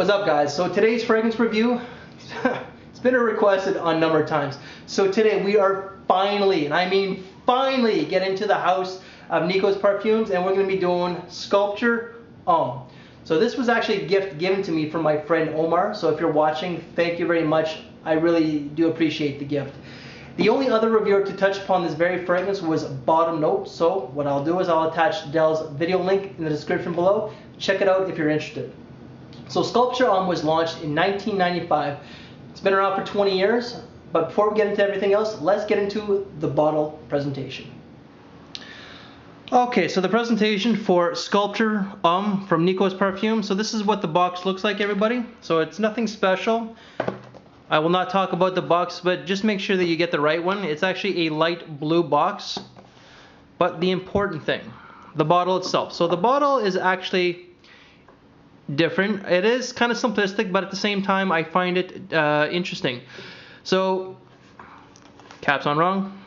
What's up, guys? So today's fragrance review, it's been requested a number of times. So today we are finally, and I mean finally, getting to the house of Nikos Parfums, and we're going to be doing Sculpture Homme. So this was actually a gift given to me from my friend Omar. So if you're watching, thank you very much. I really do appreciate the gift. The only other reviewer to touch upon this very fragrance was Bottom Note. So what I'll do is I'll attach Dell's video link in the description below. Check it out if you're interested. So Sculpture Homme was launched in 1995. It's been around for 20 years, but before we get into everything else, let's get into the bottle presentation. Okay, so the presentation for Sculpture Homme from Nikos Parfums. So this is what the box looks like, everybody. So it's nothing special. I will not talk about the box, but just make sure that you get the right one. It's actually a light blue box. But the important thing, the bottle itself. So the bottle is actually different. It is kind of simplistic, but at the same time I find it interesting. So caps on wrong.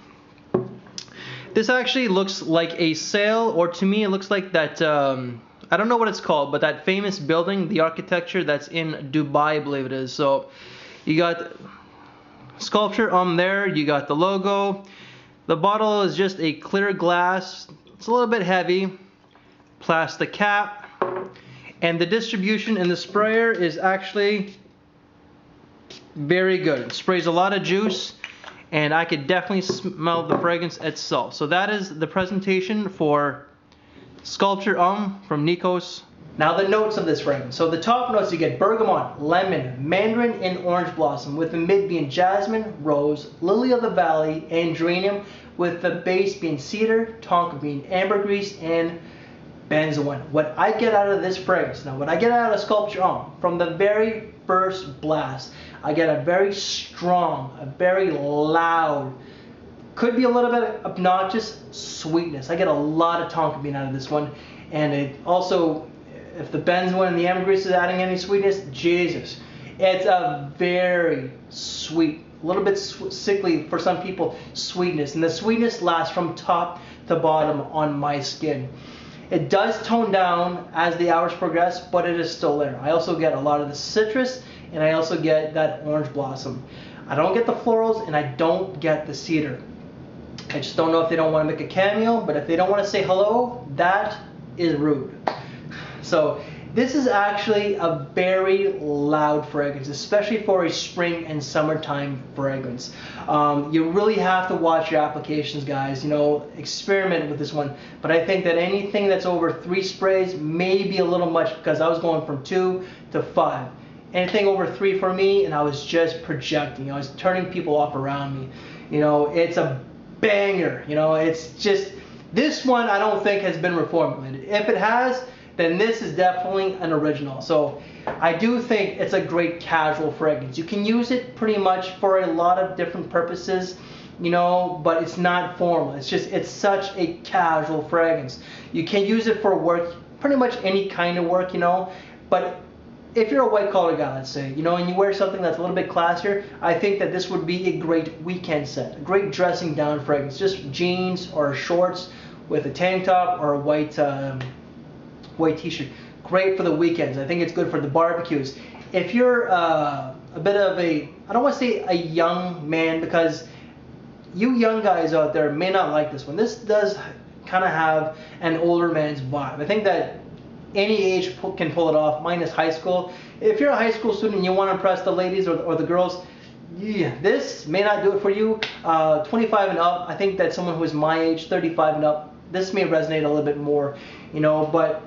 This actually looks like a sail, or to me it looks like that I don't know what it's called, but that famous building, the architecture that's in Dubai, I believe it is. So you got Sculpture Homme there, you got the logo. The bottle is just a clear glass. It's a little bit heavy, plastic cap. And the distribution in the sprayer is actually very good. It sprays a lot of juice, and I could definitely smell the fragrance itself. So that is the presentation for Sculpture Homme from Nikos. Now the notes of this fragrance. So the top notes, you get bergamot, lemon, mandarin, and orange blossom, with the mid being jasmine, rose, lily of the valley, and geranium, with the base being cedar, tonka bean, ambergris, and benzoin. What I get out of this fragrance, now what I get out of Sculpture Homme, from the very first blast, I get a very strong, a very loud, could be a little bit obnoxious sweetness. I get a lot of tonka bean out of this one, and it also, if the benzoin and the ambergris is adding any sweetness, Jesus, it's a very sweet, a little bit sickly for some people, sweetness, and the sweetness lasts from top to bottom on my skin. It does tone down as the hours progress, but it is still there. I also get a lot of the citrus, and I also get that orange blossom. I don't get the florals, and I don't get the cedar. I just don't know if they don't want to make a cameo, but if they don't want to say hello, that is rude. So this is actually a very loud fragrance, especially for a spring and summertime fragrance. You really have to watch your applications, guys. You know, experiment with this one. But I think that anything that's over 3 sprays may be a little much, because I was going from 2 to 5. Anything over 3 for me, and I was just projecting. I was turning people off around me. You know, it's a banger. You know, it's just, this one I don't think has been reformulated. If it has, then this is definitely an original. So I do think it's a great casual fragrance. You can use it pretty much for a lot of different purposes, you know, but it's not formal. It's just, it's such a casual fragrance. You can use it for work, pretty much any kind of work, you know, but if you're a white collar guy, let's say, you know, and you wear something that's a little bit classier, I think that this would be a great weekend scent, a great dressing down fragrance. Just jeans or shorts with a tank top or a white t-shirt. Great for the weekends. I think it's good for the barbecues. If you're a bit of a, I don't want to say a young man, because you young guys out there may not like this one. This does kind of have an older man's vibe. I think that any age can pull it off, minus high school. If you're a high school student and you want to impress the ladies or the girls, yeah, this may not do it for you. 25 and up, I think that someone who is my age, 35 and up, this may resonate a little bit more, you know, but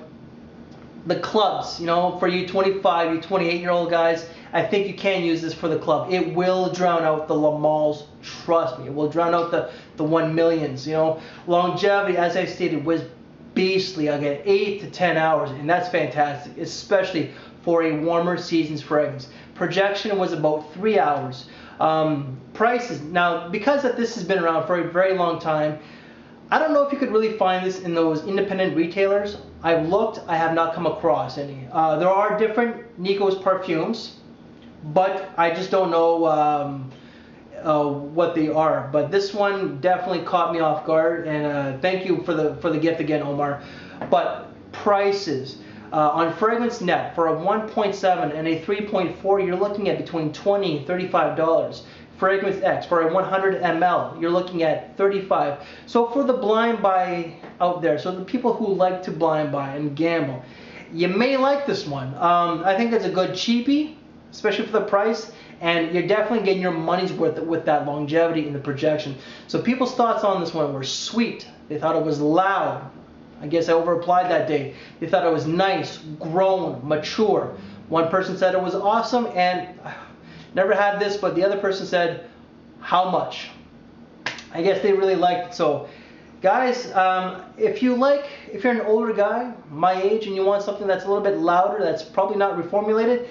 the clubs, you know, for you 25, you 28-year-old guys, I think you can use this for the club. It will drown out the Lamals, trust me. It will drown out the 1 millions, you know. Longevity, as I stated, was beastly. I get 8 to 10 hours, and that's fantastic, especially for a warmer season's fragrance. Projection was about 3 hours. Prices, now, because that this has been around for a very long time, I don't know if you could really find this in those independent retailers. I've looked, I have not come across any. There are different Nikos Parfums, but I just don't know what they are. But this one definitely caught me off guard, and thank you for the gift again, Omar. But prices, On Fragrance Net, for a 1.7 and a 3.4, you're looking at between $20 and $35. Fragrance X, for a 100 ml, you're looking at $35. So for the blind buy out there, so the people who like to blind buy and gamble, you may like this one. I think it's a good cheapie, especially for the price, and you're definitely getting your money's worth with that longevity and the projection. So people's thoughts on this one were sweet. They thought it was loud. I guess I over-applied that day. They thought it was nice, grown, mature. One person said it was awesome, and never had this, but the other person said, how much? I guess they really liked it. So guys, if you're an older guy, my age, and you want something that's a little bit louder, that's probably not reformulated,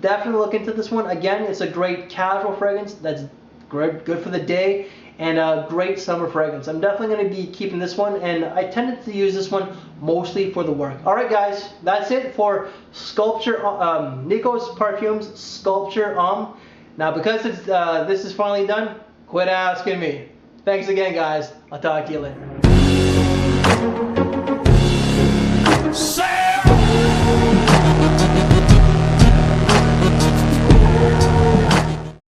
definitely look into this one. Again, it's a great casual fragrance that's good for the day, and a great summer fragrance. I'm definitely going to be keeping this one, and I tended to use this one mostly for the work. Alright guys, that's it for Sculpture, Nikos Parfums Sculpture Homme. Now because this is finally done, quit asking me. Thanks again guys, I'll talk to you later.